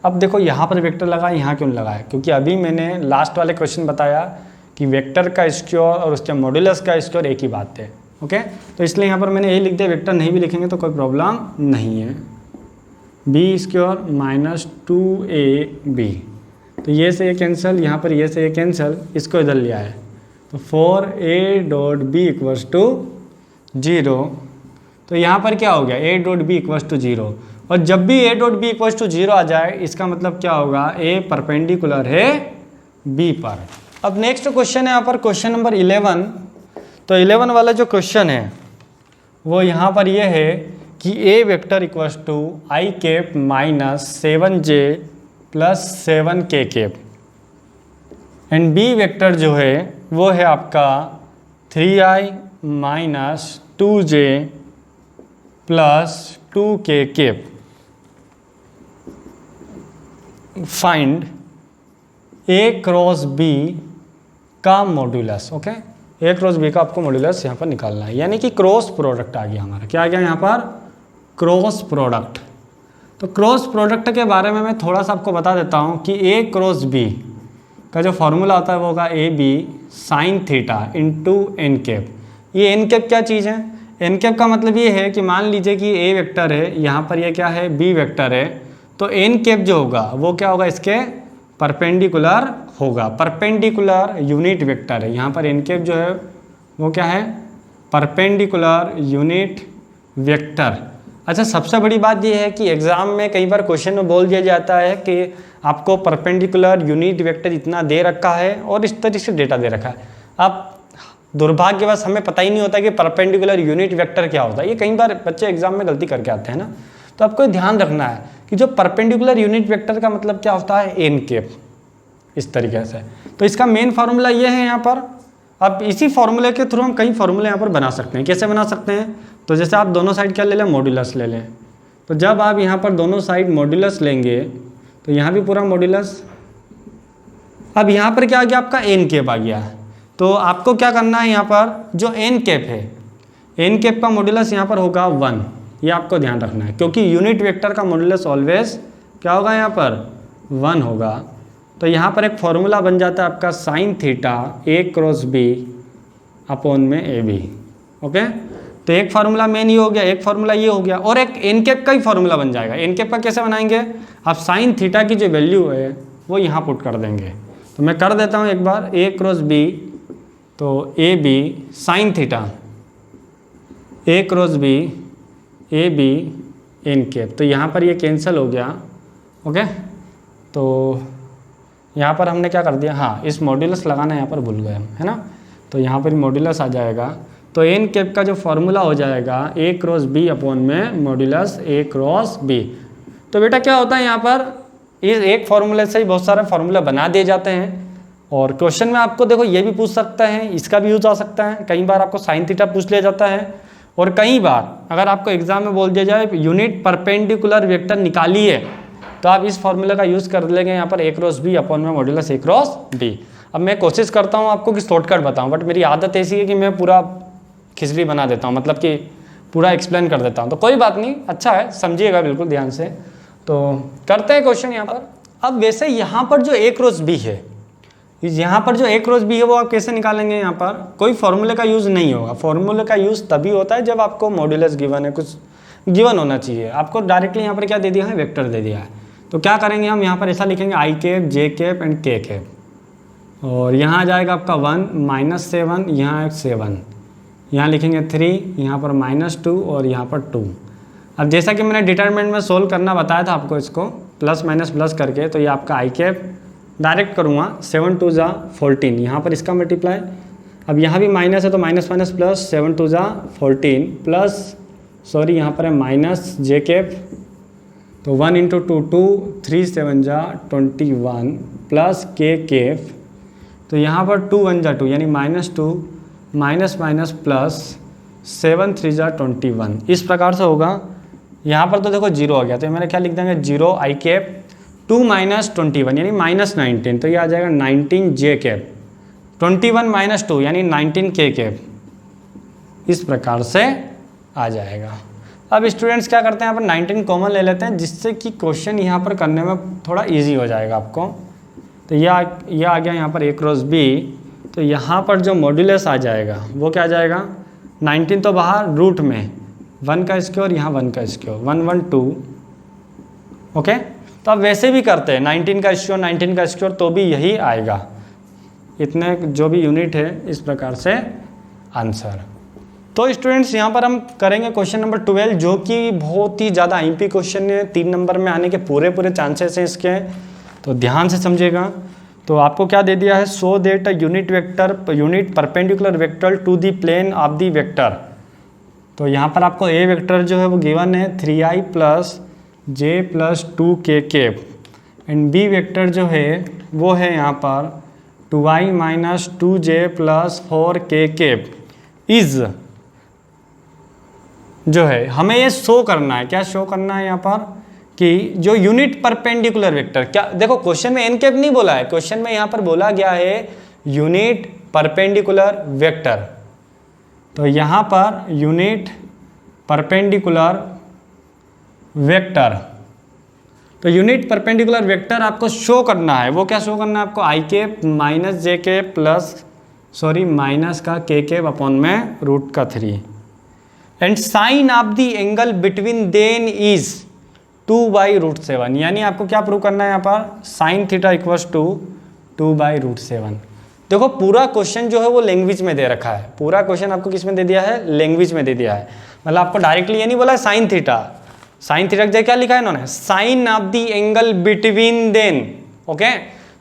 अब देखो यहाँ पर वेक्टर लगा, यहाँ क्यों लगाया, क्योंकि अभी मैंने लास्ट वाले क्वेश्चन बताया कि वेक्टर का स्क्वायर और उसके मॉड्यूलस का स्क्वायर एक ही बात है। ओके, तो इसलिए यहाँ पर मैंने ए लिख दिया, वेक्टर नहीं भी लिखेंगे तो कोई प्रॉब्लम नहीं है। बी स्क्वायर माइनस 2ab, तो ये से ये कैंसिल, यहाँ पर ये से ये कैंसिल, इसको इधर लिया है। तो 4a dot B equals to 0। तो यहाँ पर क्या हो गया, a dot B equals to 0। और जब भी a dot B equals to 0 आ जाए, इसका मतलब क्या होगा, a परपेंडिकुलर है b पर। अब नेक्स्ट क्वेश्चन है यहाँ पर क्वेश्चन नंबर 11। तो 11 वाला जो क्वेश्चन है वो यहाँ पर ये है कि a vector equals to I cap minus 7j plus 7k cap, and B vector जो है वो है आपका 3i minus 2j plus 2k cap. Find A cross B का modulus. Okay, A cross B का आपको मॉड्यूलस यहाँ पर निकालना है, यानी कि क्रॉस प्रोडक्ट आ गया हमारा। क्या आ गया यहाँ पर, क्रॉस प्रोडक्ट। तो क्रॉस प्रोडक्ट के बारे में मैं थोड़ा सा आपको बता देता हूँ कि ए क्रॉस बी का जो फॉर्मूला होता है वो होगा A B sine theta into N cap. ये एन कैप क्या चीज़ है, एन कैप का मतलब ये है कि मान लीजिए कि ए वेक्टर है, यहाँ पर ये क्या है, बी वेक्टर है, तो एन कैप जो होगा वो क्या होगा, इसके परपेंडिकुलर होगा। परपेंडिकुलर यूनिट वेक्टर है, यहाँ पर एन कैप जो है वो क्या है, परपेंडिकुलर यूनिट वेक्टर। अच्छा, सबसे बड़ी बात यह है कि एग्ज़ाम में कई बार क्वेश्चन में बोल दिया जाता है कि आपको परपेंडिकुलर यूनिट वेक्टर इतना दे रखा है और इस तरीके से डेटा दे रखा है। अब दुर्भाग्यवश हमें पता ही नहीं होता कि परपेंडिकुलर यूनिट वेक्टर क्या होता है। ये कई बार बच्चे एग्जाम में गलती करके आते हैं ना, तो आपको ध्यान रखना है कि जो परपेंडिकुलर यूनिट वेक्टर का मतलब क्या होता है, एन कैप, इस तरीके से। तो इसका मेन फार्मूला ये है यहाँ पर। अब इसी फार्मूले के थ्रू हम कई फार्मूले यहाँ पर बना सकते हैं। कैसे बना सकते हैं, तो जैसे आप दोनों साइड क्या ले लें, मॉड्यूलस ले लें। तो जब आप यहाँ पर दोनों साइड मॉड्यूलस लेंगे तो यहाँ भी पूरा मॉड्यूलस। अब यहाँ पर क्या आ गया, आपका एन कैप आ गया। तो आपको क्या करना है, यहाँ पर जो एन कैप है, एन कैप का मॉड्यूलस यहाँ पर होगा 1। ये आपको ध्यान रखना है, क्योंकि यूनिट वेक्टर का मॉड्यूलस ऑलवेज क्या होगा यहाँ पर 1 होगा। तो यहाँ पर एक फॉर्मूला बन जाता है आपका sign theta A cross B upon में ए बी। ओके, तो एक फार्मूला मेन ये हो गया, एक फार्मूला ये हो गया, और एक एन कैप का ही फार्मूला बन जाएगा। एन कैप का कैसे बनाएंगे, आप साइन थीटा की जो वैल्यू है वो यहाँ पुट कर देंगे। तो मैं कर देता हूँ एक बार, ए क्रॉस बी, तो A B sine theta, A cross B A B N cap. तो यहाँ पर ये कैंसिल हो गया। ओके, तो यहाँ पर हमने क्या कर दिया, हाँ इस मॉड्यूलस लगाना यहाँ पर भूल गए हम, है ना। तो यहाँ पर मॉड्यूलस आ जाएगा। तो एन कैप का जो फॉर्मूला हो जाएगा ए क्रॉस बी अपॉन में मॉड्यूलस ए क्रॉस बी। तो बेटा क्या होता है यहाँ पर, इस एक फार्मूले से ही बहुत सारे फार्मूले बना दिए जाते हैं। और क्वेश्चन में आपको देखो ये भी पूछ सकता है, इसका भी यूज आ सकता है। कई बार आपको साइन थीटा पूछ लिया जाता है, और कई बार अगर आपको एग्जाम में बोल दिया जाए यूनिट परपेंडिकुलर वेक्टर निकालिए, तो आप इस फॉर्मूले का यूज़ कर लेंगे यहाँ पर ए क्रॉस बी अपॉन में मॉड्यूलस ए क्रॉस बी। अब मैं कोशिश करता हूँ आपको कि शॉर्टकट बताऊँ, बट मेरी आदत ऐसी है कि मैं पूरा खिचड़ी बना देता हूँ, मतलब कि पूरा एक्सप्लेन कर देता हूँ। तो कोई बात नहीं, अच्छा है, समझिएगा बिल्कुल ध्यान से। तो करते हैं क्वेश्चन यहाँ पर। अब वैसे यहाँ पर जो ए क्रॉस बी है, यहाँ पर जो ए क्रॉस बी है वो आप कैसे निकालेंगे, यहाँ पर कोई फॉर्मूले का यूज़ नहीं होगा। फॉर्मूले का यूज़ तभी होता है जब आपको मॉड्यूलस गिवन है, कुछ गिवन होना चाहिए। आपको डायरेक्टली यहाँ पर क्या दे दिया है, वेक्टर दे दिया है। तो क्या करेंगे हम, यहाँ पर ऐसा लिखेंगे आई कैप जे कैप एंड के कैप, और यहाँ आ जाएगा आपका 1 -7, यहाँ 7, यहाँ लिखेंगे 3, यहाँ पर -2 और यहाँ पर 2। अब जैसा कि मैंने डिटरमिनेंट में सोल्व करना बताया था आपको, इसको प्लस माइनस प्लस करके, तो ये आपका आई कैप डायरेक्ट करूँगा, 7 2 जा 14, यहाँ पर इसका मल्टीप्लाई। अब यहाँ भी माइनस है तो माइनस माइनस प्लस, 7 2 जा 14 प्लस, सॉरी यहाँ पर है माइनस जे कैप, तो 1 × 2 2, 3 7 जा 21 प्लस के कैप, तो यहाँ पर 2 1 जा 2 यानी -2 माइनस माइनस प्लस 7 3 जा 21, इस प्रकार से होगा। यहाँ पर तो देखो 0 आ गया, तो मैंने क्या लिख देंगे 0 आई कैप 2 - 21 यानी -19, तो ये आ जाएगा 19 जे कैप, 21 - 2 यानी 19 के कैप, इस प्रकार से आ जाएगा। अब स्टूडेंट्स क्या करते हैं, यहाँ पर 19 कॉमन ले लेते हैं, जिससे कि क्वेश्चन यहाँ पर करने में थोड़ा इजी हो जाएगा आपको। तो यह आ गया यहाँ पर ए क्रॉस बी, तो यहाँ पर जो मॉड्यूलस आ जाएगा वो क्या आ जाएगा, 19 तो बाहर रूट में 1 का स्क्वायर, यहाँ 1 का स्क्वायर, 1 1 2। ओके, तो अब वैसे भी करते हैं 19 का स्क्वायर 19 का स्क्वायर, तो भी यही आएगा, इतने जो भी यूनिट है, इस प्रकार से आंसर। तो स्टूडेंट्स यहाँ पर हम करेंगे क्वेश्चन नंबर 12, जो कि बहुत ही ज़्यादा आईएमपी क्वेश्चन है, 3 नंबर में आने के पूरे चांसेस हैं इसके, तो ध्यान से समझिएगा। तो आपको क्या दे दिया है, so that a unit perpendicular vector to the plane of the vector. तो यहाँ पर आपको ए वेक्टर जो है वो गिवन है 3i + j + 2k cap, and B vector जो है वो है यहाँ पर 2i - 2j + 4k cap is, जो है हमें ये शो करना है, क्या शो करना है यहाँ पर, कि जो यूनिट परपेंडिकुलर वेक्टर, क्या देखो क्वेश्चन में एन कैप नहीं बोला है, क्वेश्चन में यहाँ पर बोला गया है यूनिट परपेंडिकुलर वेक्टर। तो यहाँ पर यूनिट परपेंडिकुलर वेक्टर, तो यूनिट परपेंडिकुलर वेक्टर आपको शो करना है, वो क्या शो करना है आपको, I cap - J cap plus, sorry minus का के कैप अपॉन में √3, and sine of the angle between them is 2/√7, यानी आपको क्या प्रूव करना है यहाँ पर, साइन थीटा इक्वल्स टू 2/√7। देखो पूरा क्वेश्चन जो है वो लैंग्वेज में दे रखा है, पूरा क्वेश्चन आपको किस में दे दिया है, लैंग्वेज में दे दिया है। मतलब आपको डायरेक्टली ये नहीं बोला है साइन थीटा की जगह क्या लिखा है इन्होंने, sine of the angle between them. Okay,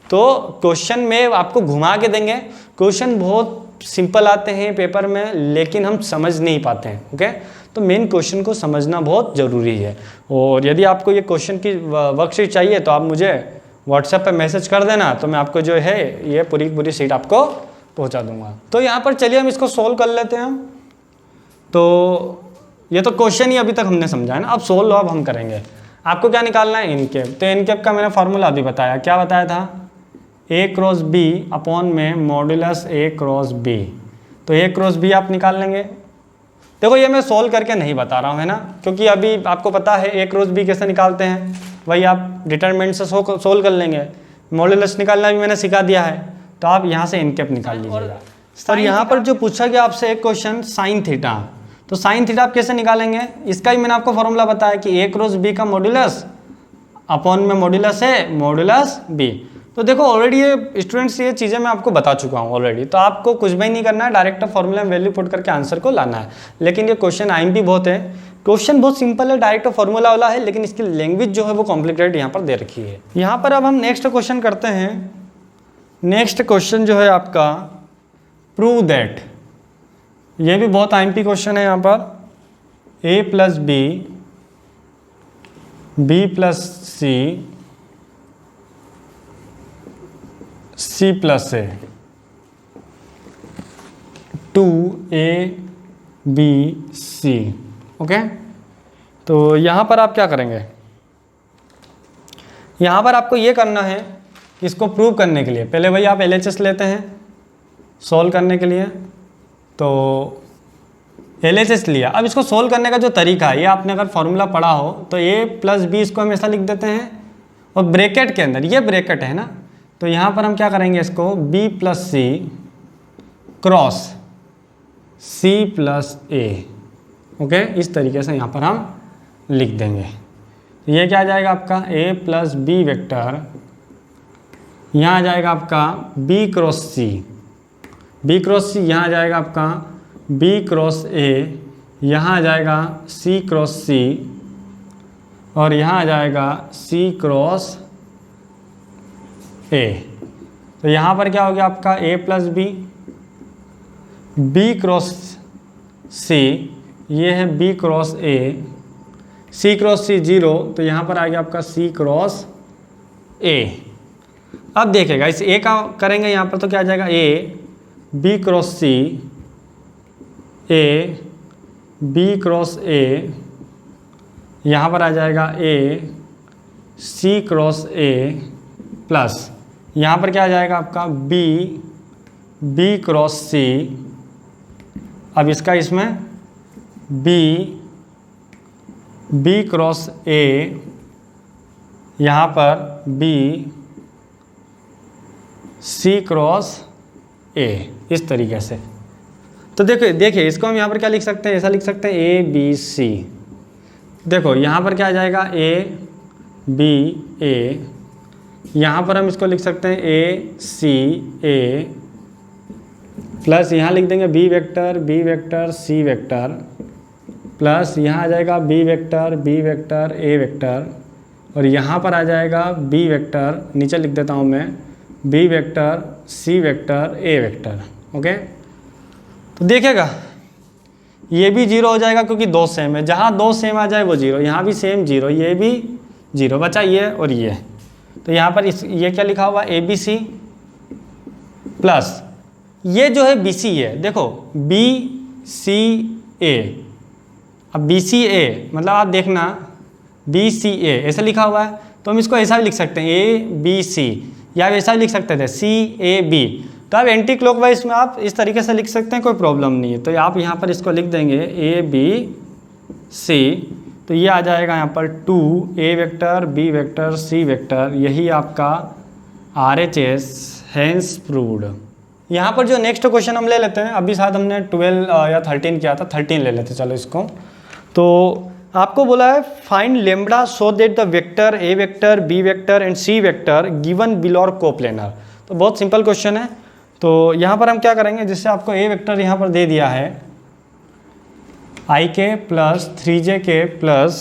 तो क्वेश्चन में आपको घुमा के देंगे, क्वेश्चन बहुत सिंपल आते हैं पेपर में, लेकिन हम समझ नहीं पाते हैं। ओके, तो मेन क्वेश्चन को समझना बहुत ज़रूरी है। और यदि आपको ये क्वेश्चन की वर्कशीट चाहिए तो आप मुझे व्हाट्सएप पे मैसेज कर देना, तो मैं आपको जो है ये पूरी शीट आपको पहुंचा दूंगा। तो यहाँ पर चलिए हम इसको सोल्व कर लेते हैं। तो ये तो क्वेश्चन ही अभी तक हमने समझा है ना, अब सोल्व अब हम करेंगे। आपको क्या निकालना है, एन कैप। तो एन कैप का मैंने फार्मूला अभी बताया, क्या बताया था, ए क्रॉस बी अपॉन में मॉड्यूलस ए क्रॉस बी। तो ए क्रॉस बी आप निकाल लेंगे, देखो ये मैं सोल्व करके नहीं बता रहा हूँ, है ना, क्योंकि अभी आपको पता है ए क्रॉस बी कैसे निकालते हैं, वही आप डिटरमिनेंट से सोल्व कर लेंगे। मॉड्यूलस निकालना भी मैंने सिखा दिया है, तो आप यहाँ से इनकेप निकाल लीजिएगा। और यहाँ पर जो पूछा गया आपसे एक क्वेश्चन साइन थीटा, तो साइन थीटा आप कैसे निकालेंगे, इसका ही मैंने आपको फॉर्मूला बताया कि ए क्रॉस बी का मॉड्यूलस अपॉन में मॉड्यूलस है मॉड्यूलस बी। तो देखो ऑलरेडी ये स्टूडेंट्स ये चीज़ें मैं आपको बता चुका हूँ ऑलरेडी, तो आपको कुछ भी नहीं करना है, डायरेक्ट फॉर्मूला में वैल्यू पुट करके आंसर को लाना है। लेकिन ये क्वेश्चन आईएमपी बहुत है, क्वेश्चन बहुत सिंपल है, डायरेक्ट फॉर्मूला वाला है, लेकिन इसकी लैंग्वेज जो है वो कॉम्प्लिकेटेड यहाँ पर दे रखी है। यहाँ पर अब हम नेक्स्ट क्वेश्चन करते हैं। नेक्स्ट क्वेश्चन जो है आपका प्रूव दैट, ये भी बहुत आईएमपी क्वेश्चन है। यहाँ पर ए प्लस बी, बी प्लस सी, सी प्लस ए, 2a b c। ओके, तो यहाँ पर आप क्या करेंगे, यहाँ पर आपको ये करना है, इसको प्रूव करने के लिए पहले भाई आप LHS लेते हैं सॉल्व करने के लिए, तो LHS लिया। अब इसको सोल्व करने का जो तरीका है, ये आपने अगर फॉर्मूला पढ़ा हो तो a प्लस बी इसको हम ऐसा लिख देते हैं, और ब्रैकेट के अंदर ये ब्रैकेट है ना, तो यहाँ पर हम क्या करेंगे, इसको b प्लस सी क्रॉस c प्लस ए। ओके, इस तरीके से यहाँ पर हम लिख देंगे। ये क्या आ जाएगा आपका a प्लस बी वेक्टर, यहाँ आ जाएगा आपका b क्रॉस सी, b क्रॉस सी यहाँ आ जाएगा आपका b क्रॉस ए, यहाँ आ जाएगा c क्रॉस सी, और यहाँ आ जाएगा c क्रॉस ए। तो यहाँ पर क्या हो गया आपका a plus B, B cross C, ये है b cross A, c cross C 0, तो यहाँ पर आ गया आपका c क्रॉस ए। अब देखिएगा इस a का करेंगे यहाँ पर, तो क्या आ जाएगा a b cross C, a b cross A, यहाँ पर आ जाएगा a c cross A, plus यहाँ पर क्या आ जाएगा आपका b क्रॉस सी। अब इसका इसमें b क्रॉस ए, यहाँ पर b c क्रॉस ए, इस तरीके से। तो देखिए इसको हम यहाँ पर क्या लिख सकते हैं, ऐसा लिख सकते हैं a b c। देखो यहाँ पर क्या आ जाएगा a b a, यहाँ पर हम इसको लिख सकते हैं a c a, प्लस यहाँ लिख देंगे b vector c vector, plus यहाँ आ जाएगा b वेक्टर a वेक्टर, और यहाँ पर आ जाएगा b वेक्टर, नीचे लिख देता हूँ मैं b vector c vector a vector. Okay, तो देखिएगा ये भी 0 हो जाएगा क्योंकि दो सेम है, जहाँ दो सेम आ जाए वो 0, यहाँ भी सेम 0, ये भी 0 बचा, ये और ये। तो यहाँ पर ये क्या लिखा हुआ ए बी सी, प्लस ये जो है बी सी है, देखो बी सी ए। अब बी सी ए मतलब आप देखना बी सी ए ऐसा लिखा हुआ है, तो हम इसको ऐसा भी लिख सकते हैं ए बी सी, या ऐसा भी लिख सकते थे सी ए बी। तो आप एंटी क्लॉकवाइज में आप इस तरीके से लिख सकते हैं, कोई प्रॉब्लम नहीं है। तो आप यहाँ पर इसको लिख देंगे ए बी सी, तो ये आ जाएगा यहाँ पर 2 a vector b vector c vector, यही आपका RHS हैंस प्रूव्ड। यहाँ पर जो नेक्स्ट क्वेश्चन हम ले लेते हैं, अभी शायद हमने 12 या 13 किया था, 13 ले लेते चलो इसको। तो आपको बोला है find lambda so that the vector a vector b vector and c vector given below are coplanar. तो बहुत सिंपल क्वेश्चन है। तो यहाँ पर हम क्या करेंगे, जिससे आपको a वेक्टर यहाँ पर दे दिया है ik plus 3jk plus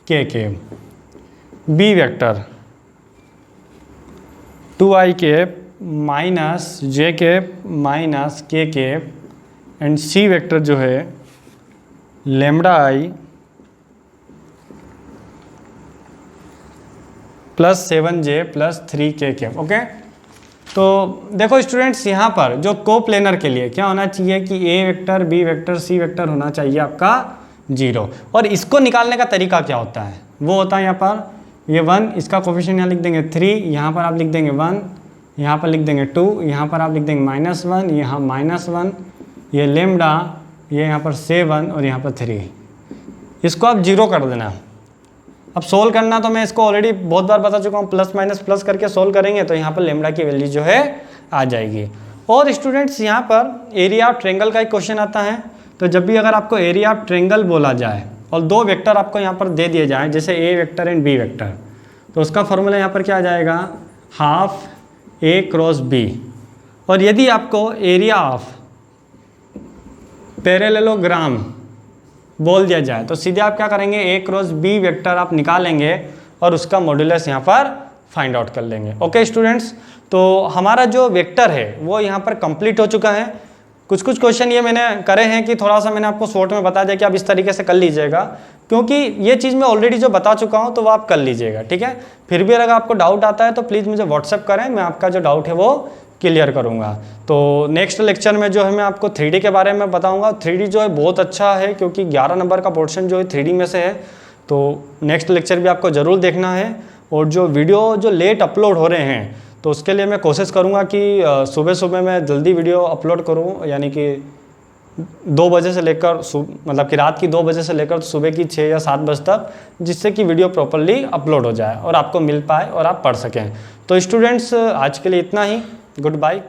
kk, b vector 2ik minus jk minus kk, and c vector जो है lambda i plus 7j plus 3kk। Okay, तो देखो स्टूडेंट्स, यहाँ पर जो कोप्लेनर के लिए क्या होना चाहिए कि a vector b vector c vector होना चाहिए आपका 0। और इसको निकालने का तरीका क्या होता है, वो होता है यहाँ पर ये 1, इसका कोफिशिएंट यहाँ लिख देंगे 3, यहाँ पर आप लिख देंगे 1, यहाँ पर लिख देंगे 2, यहाँ पर आप लिख देंगे -1, यहाँ -1, ये लेमडा ये यहाँ पर 7 और यहाँ पर 3, इसको आप 0 कर देना। अब सोल्व करना तो मैं इसको ऑलरेडी बहुत बार बता चुका हूँ, प्लस माइनस प्लस करके सोल्व करेंगे तो यहाँ पर लेमडा की वैल्यू जो है आ जाएगी। और स्टूडेंट्स यहाँ पर एरिया ऑफ ट्रायंगल का एक क्वेश्चन आता है, तो जब भी अगर आपको एरिया ऑफ ट्रायंगल बोला जाए और 2 वेक्टर आपको यहाँ पर दे दिए जाएँ, जैसे ए वेक्टर एंड बी वेक्टर, तो उसका फॉर्मूला यहाँ पर क्या आ जाएगा, हाफ ए क्रॉस बी। और यदि आपको एरिया ऑफ पैरेललोग्राम बोल दिया जाए तो सीधे आप क्या करेंगे, ए क्रॉस बी वेक्टर आप निकालेंगे और उसका मॉड्यूलस यहाँ पर फाइंड आउट कर लेंगे। ओके स्टूडेंट्स, तो हमारा जो वेक्टर है वो यहाँ पर कंप्लीट हो चुका है। कुछ क्वेश्चन ये मैंने करे हैं कि थोड़ा सा मैंने आपको शॉर्ट में बता दिया कि आप इस तरीके से कर लीजिएगा, क्योंकि ये चीज़ मैं ऑलरेडी जो बता चुका हूँ तो वो आप कर लीजिएगा, ठीक है। फिर भी अगर आपको डाउट आता है तो प्लीज़ मुझे व्हाट्सएप करें, मैं आपका जो डाउट है वो क्लियर करूँगा। तो नेक्स्ट लेक्चर में जो है मैं आपको 3D के बारे में बताऊँगा। 3D जो है बहुत अच्छा है, क्योंकि 11 नंबर का पोर्शन जो है 3D में से है, तो नेक्स्ट लेक्चर भी आपको ज़रूर देखना है। और जो वीडियो जो लेट अपलोड हो रहे हैं तो उसके लिए मैं कोशिश करूँगा कि सुबह सुबह मैं जल्दी वीडियो अपलोड करूँ, यानी कि 2 बजे से लेकर मतलब कि रात की 2 बजे से लेकर सुबह की 6 या 7 बजे तक, जिससे कि वीडियो प्रॉपरली अपलोड हो जाए और आपको मिल पाए और आप पढ़ सकें। तो स्टूडेंट्स आज के लिए इतना ही, गुड बाय।